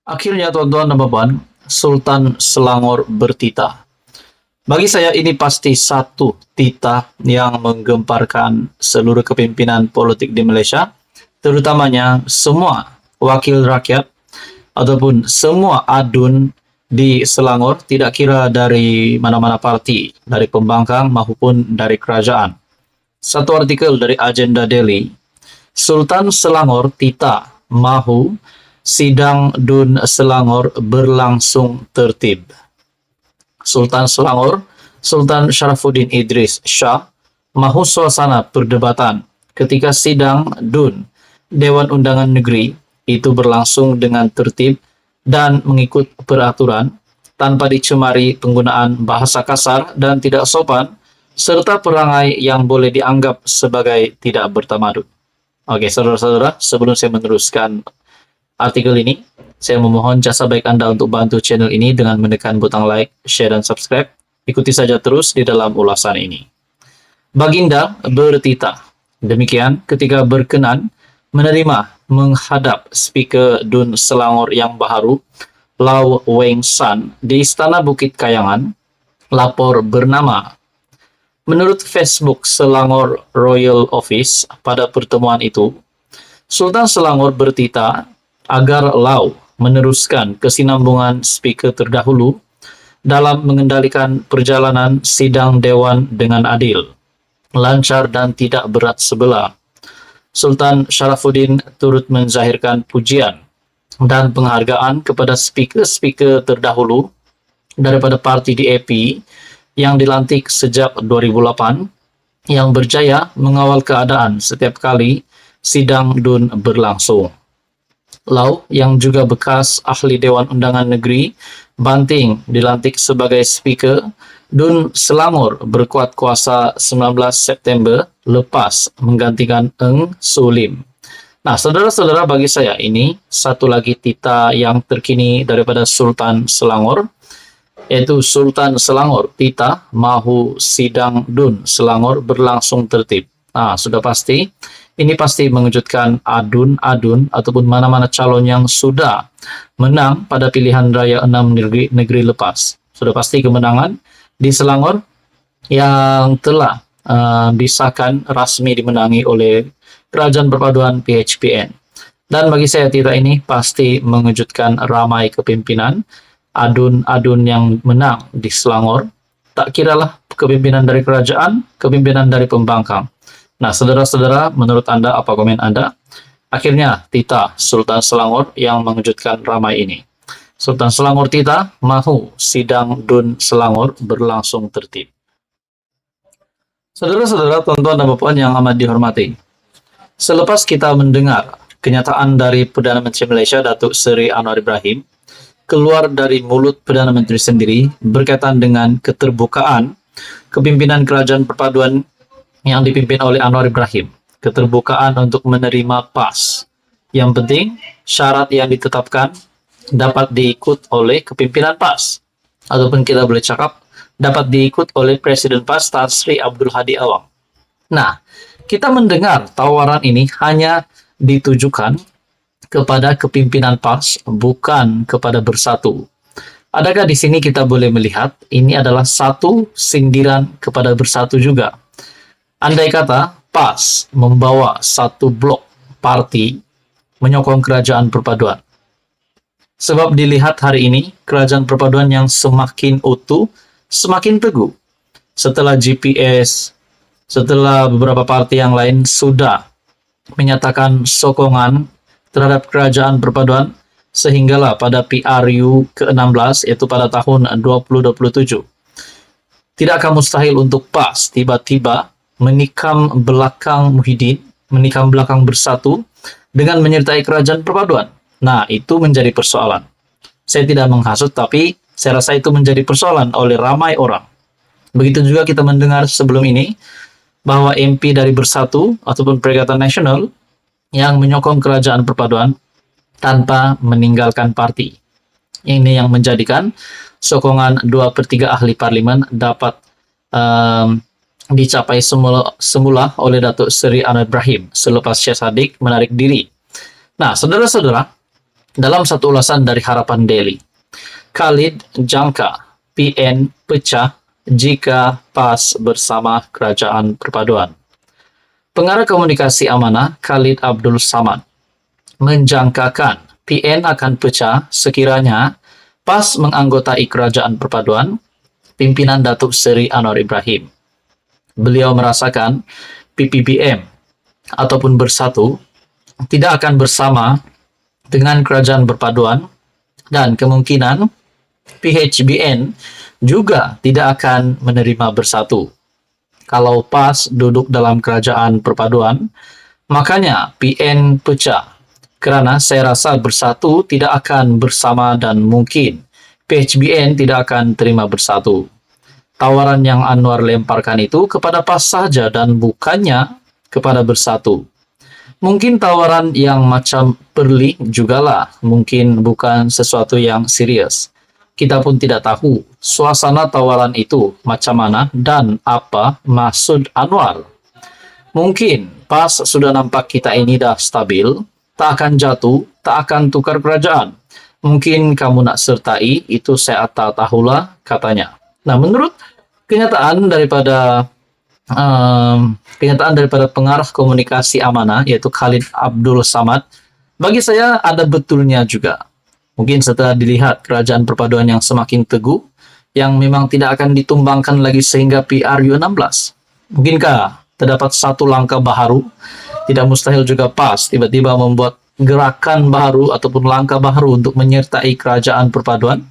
Akhirnya tuan-tuan dan puan, Sultan Selangor bertitah. Bagi saya ini pasti satu titah yang menggemparkan seluruh kepimpinan politik di Malaysia, terutamanya semua wakil rakyat ataupun semua adun di Selangor, tidak kira dari mana-mana parti, dari pembangkang maupun dari kerajaan. Satu artikel dari Agenda Daily, Sultan Selangor titah mahu sidang Dun Selangor berlangsung tertib. Sultan Selangor, Sultan Sharafuddin Idris Shah, mahu suasana perdebatan ketika sidang Dun Dewan Undangan Negeri itu berlangsung dengan tertib dan mengikut peraturan tanpa dicemari penggunaan bahasa kasar dan tidak sopan serta perangai yang boleh dianggap sebagai tidak bertamadun. Oke, saudara-saudara, sebelum saya meneruskan artikel ini, saya memohon jasa baik Anda untuk bantu channel ini dengan menekan butang like, share, dan subscribe. Ikuti saja terus di dalam ulasan ini. Baginda bertitah. Demikian ketika berkenan menerima menghadap Speaker Dun Selangor yang baru, Lau Weng San, di Istana Bukit Kayangan, lapor bernama. Menurut Facebook Selangor Royal Office, pada pertemuan itu, Sultan Selangor bertitah agar Lau meneruskan kesinambungan speaker terdahulu dalam mengendalikan perjalanan sidang Dewan dengan adil, lancar dan tidak berat sebelah. Sultan Sharafuddin turut menzahirkan pujian dan penghargaan kepada speaker-speaker terdahulu daripada parti DAP yang dilantik sejak 2008 yang berjaya mengawal keadaan setiap kali sidang Dun berlangsung. Lau yang juga bekas ahli Dewan Undangan Negeri Banting dilantik sebagai speaker Dun Selangor berkuat kuasa 19 September lepas menggantikan Eng Sulim. Nah, saudara-saudara, bagi saya ini satu lagi titah yang terkini daripada Sultan Selangor, yaitu Sultan Selangor titah mahu sidang Dun Selangor berlangsung tertib. Nah, sudah pasti, ini pasti mengejutkan adun-adun ataupun mana-mana calon yang sudah menang pada pilihan raya 6 negeri lepas. Sudah pasti kemenangan di Selangor yang telah disahkan rasmi dimenangi oleh Kerajaan Perpaduan PHPN. Dan bagi saya titah ini pasti mengejutkan ramai kepimpinan adun-adun yang menang di Selangor, tak kiralah kepimpinan dari kerajaan, kepimpinan dari pembangkang. Nah, saudara-saudara, menurut Anda, apa komen Anda? Akhirnya, titah Sultan Selangor yang mengejutkan ramai ini. Sultan Selangor titah mahu sidang Dun Selangor berlangsung tertib. Saudara-saudara, tuan-tuan dan puan yang amat dihormati, selepas kita mendengar kenyataan dari Perdana Menteri Malaysia, Datuk Seri Anwar Ibrahim, keluar dari mulut Perdana Menteri sendiri berkaitan dengan keterbukaan kepimpinan Kerajaan Perpaduan yang dipimpin oleh Anwar Ibrahim. Keterbukaan untuk menerima PAS. Yang penting, syarat yang ditetapkan dapat diikut oleh kepimpinan PAS. Ataupun kita boleh cakap, dapat diikut oleh Presiden PAS Tan Sri Abdul Hadi Awang. Nah, kita mendengar tawaran ini hanya ditujukan kepada kepimpinan PAS, bukan kepada Bersatu. Adakah di sini kita boleh melihat ini adalah satu sindiran kepada Bersatu juga? Andai kata PAS membawa satu blok parti menyokong Kerajaan Perpaduan. Sebab dilihat hari ini, Kerajaan Perpaduan yang semakin utuh, semakin teguh. Setelah GPS, setelah beberapa parti yang lain sudah menyatakan sokongan terhadap Kerajaan Perpaduan, sehinggalah pada PRU ke-16, yaitu pada tahun 2027. Tidakkah mustahil untuk PAS tiba-tiba menikam belakang Muhyiddin, menikam belakang Bersatu, dengan menyertai Kerajaan Perpaduan? Nah, itu menjadi persoalan. Saya tidak menghasut, tapi saya rasa itu menjadi persoalan oleh ramai orang. Begitu juga kita mendengar sebelum ini, bahwa MP dari Bersatu, ataupun Perikatan Nasional, yang menyokong Kerajaan Perpaduan tanpa meninggalkan parti. Ini yang menjadikan sokongan 2/3 ahli parlimen dapat dicapai semula oleh Datuk Seri Anwar Ibrahim selepas Syed Saddiq menarik diri. Nah, saudara-saudara, Dalam satu ulasan dari Harapan Daily, Khalid jangka PN pecah jika PAS bersama Kerajaan Perpaduan. Pengarah komunikasi Amanah Khalid Abdul Samad menjangkakan PN akan pecah sekiranya PAS menganggotai Kerajaan Perpaduan pimpinan Datuk Seri Anwar Ibrahim. Beliau merasakan PPBM ataupun Bersatu tidak akan bersama dengan Kerajaan Perpaduan dan kemungkinan PHBN juga tidak akan menerima Bersatu. Kalau PAS duduk dalam Kerajaan Perpaduan, makanya PN pecah. Kerana saya rasa Bersatu tidak akan bersama dan mungkin PHBN tidak akan terima Bersatu. Tawaran yang Anwar lemparkan itu kepada PAS saja dan bukannya kepada Bersatu. Mungkin tawaran yang macam perli jugalah, mungkin bukan sesuatu yang serius. Kita pun tidak tahu suasana tawaran itu macam mana dan apa maksud Anwar. Mungkin PAS sudah nampak kita ini dah stabil, tak akan jatuh, tak akan tukar kerajaan. Mungkin kamu nak sertai, itu saya tak tahulah, katanya. Nah, menurut kenyataan daripada pengarah komunikasi Amanah, yaitu Khalid Abdul Samad, bagi saya ada betulnya juga. Mungkin setelah dilihat Kerajaan Perpaduan yang semakin teguh, yang memang tidak akan ditumbangkan lagi sehingga PRU16. Mungkinkah terdapat satu langkah baru? Tidak mustahil juga PAS tiba-tiba membuat gerakan baru ataupun langkah baru untuk menyertai Kerajaan Perpaduan,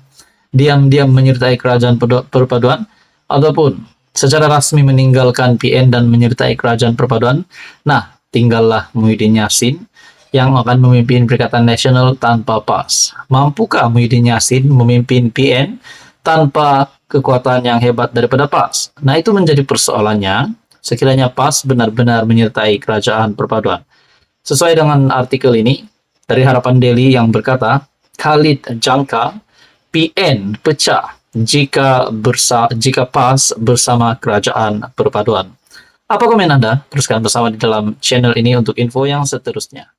diam-diam menyertai Kerajaan Perpaduan, ataupun secara rasmi meninggalkan PN dan menyertai Kerajaan Perpaduan. Nah, tinggallah Muhyiddin Yassin yang akan memimpin Perikatan Nasional tanpa PAS. Mampukah Muhyiddin Yassin memimpin PN tanpa kekuatan yang hebat daripada PAS? Nah, itu menjadi persoalannya sekiranya PAS benar-benar menyertai Kerajaan Perpaduan. Sesuai dengan artikel ini dari Harapan Daily yang berkata, Khalid jangka PN pecah jika PAS bersama Kerajaan Perpaduan. Apa komen Anda? Teruskan bersama di dalam channel ini untuk info yang seterusnya.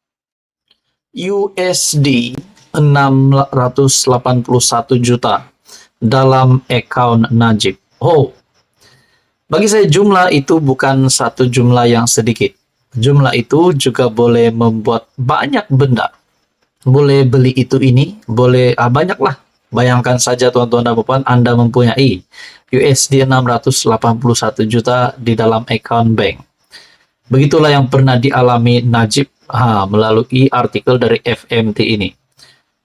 USD 681 juta dalam account Najib. Oh, bagi saya jumlah itu bukan satu jumlah yang sedikit. Jumlah itu juga boleh membuat banyak benda. Boleh beli itu ini, boleh banyaklah. Bayangkan saja tuan-tuan dan puan, Anda mempunyai USD 681 juta di dalam account bank. Begitulah yang pernah dialami Najib melalui artikel dari FMT ini.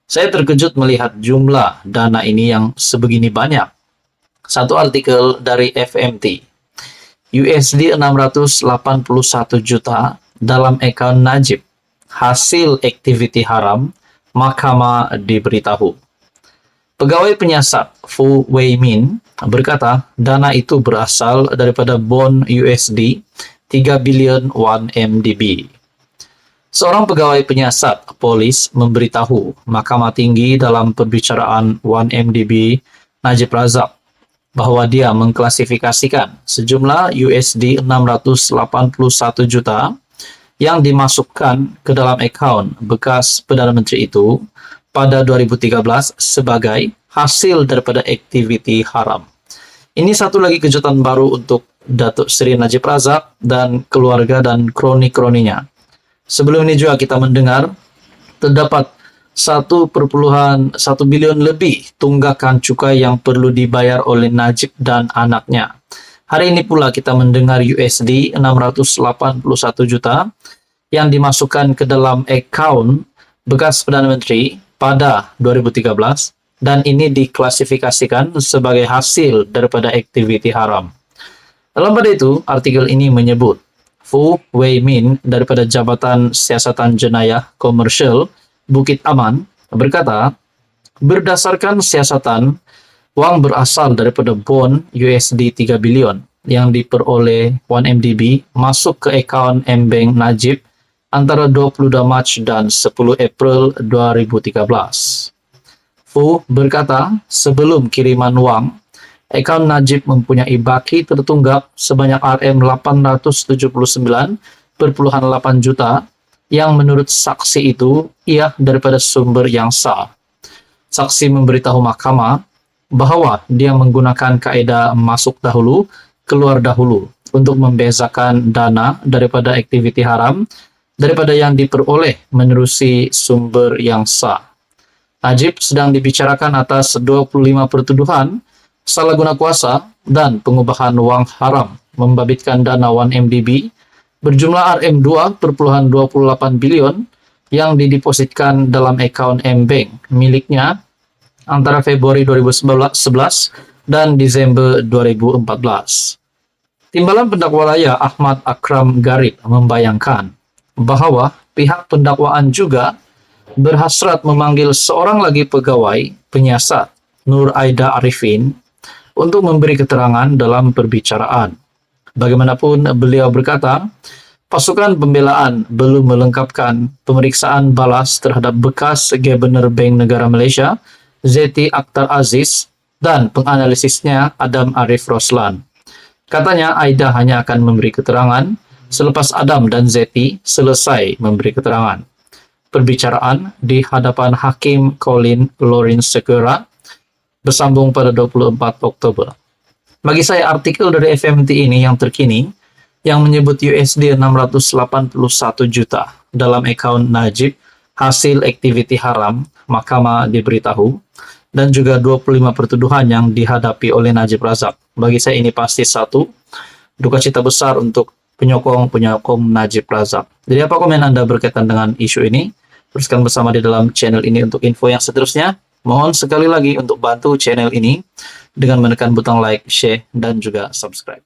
Saya terkejut melihat jumlah dana ini yang sebegini banyak. Satu artikel dari FMT. USD 681 juta dalam account Najib. Hasil aktiviti haram, mahkamah diberitahu. Pegawai penyiasat Fu Weimin berkata dana itu berasal daripada bond USD 3 bilion 1 MDB. Seorang pegawai penyiasat polis memberitahu Mahkamah Tinggi dalam pembicaraan 1 MDB Najib Razak bahwa dia mengklasifikasikan sejumlah USD 681 juta yang dimasukkan ke dalam akaun bekas Perdana Menteri itu pada 2013 sebagai hasil daripada aktiviti haram. Ini satu lagi kejutan baru untuk Datuk Seri Najib Razak dan keluarga dan kroni-kroninya. Sebelum ini juga kita mendengar terdapat 1,1 bilion lebih tunggakan cukai yang perlu dibayar oleh Najib dan anaknya. Hari ini pula kita mendengar USD 681 juta yang dimasukkan ke dalam akaun bekas Perdana Menteri pada 2013 dan ini diklasifikasikan sebagai hasil daripada aktiviti haram. Dalam pada itu, artikel ini menyebut Fu Weimin daripada Jabatan Siasatan Jenayah Komersial Bukit Aman berkata, berdasarkan siasatan, wang berasal daripada bond USD 3 bilion yang diperoleh 1MDB masuk ke akaun M-Bank Najib antara 22 Mac dan 10 April 2013. Fu berkata, sebelum kiriman wang, akaun Najib mempunyai baki tertunggak sebanyak RM879,8 juta yang menurut saksi itu ia daripada sumber yang sah. Saksi memberitahu mahkamah bahwa dia menggunakan kaedah masuk dahulu, keluar dahulu untuk membezakan dana daripada aktiviti haram daripada yang diperoleh menerusi sumber yang sah. Najib sedang dibicarakan atas 25 pertuduhan salah guna kuasa dan pengubahan wang haram membabitkan dana 1MDB berjumlah Rm2,28 bilion yang didepositkan dalam akaun M-Bank miliknya antara Februari 2011 dan Desember 2014. Timbalan pendakwa raya Ahmad Akram Garib membayangkan bahwa pihak pendakwaan juga berhasrat memanggil seorang lagi pegawai penyiasat, Nur Aida Arifin, untuk memberi keterangan dalam perbicaraan. Bagaimanapun beliau berkata, pasukan pembelaan belum melengkapkan pemeriksaan balas terhadap bekas Gubernur Bank Negara Malaysia, Zeti Akhtar Aziz, dan penganalisisnya Adam Arif Roslan. Katanya Aida hanya akan memberi keterangan selepas Adam dan Zeti selesai memberi keterangan. Perbicaraan di hadapan Hakim Colin Lawrence Segera bersambung pada 24 Oktober. Bagi saya artikel dari FMT ini yang terkini yang menyebut USD 681 juta dalam akaun Najib hasil aktiviti haram, mahkamah diberitahu, dan juga 25 pertuduhan yang dihadapi oleh Najib Razak. Bagi saya ini pasti satu duka cita besar untuk penyokong Najib Razak. Jadi apa komen Anda berkaitan dengan isu ini? Teruskan bersama di dalam channel ini untuk info yang seterusnya. Mohon sekali lagi untuk bantu channel ini dengan menekan butang like, share, dan juga subscribe.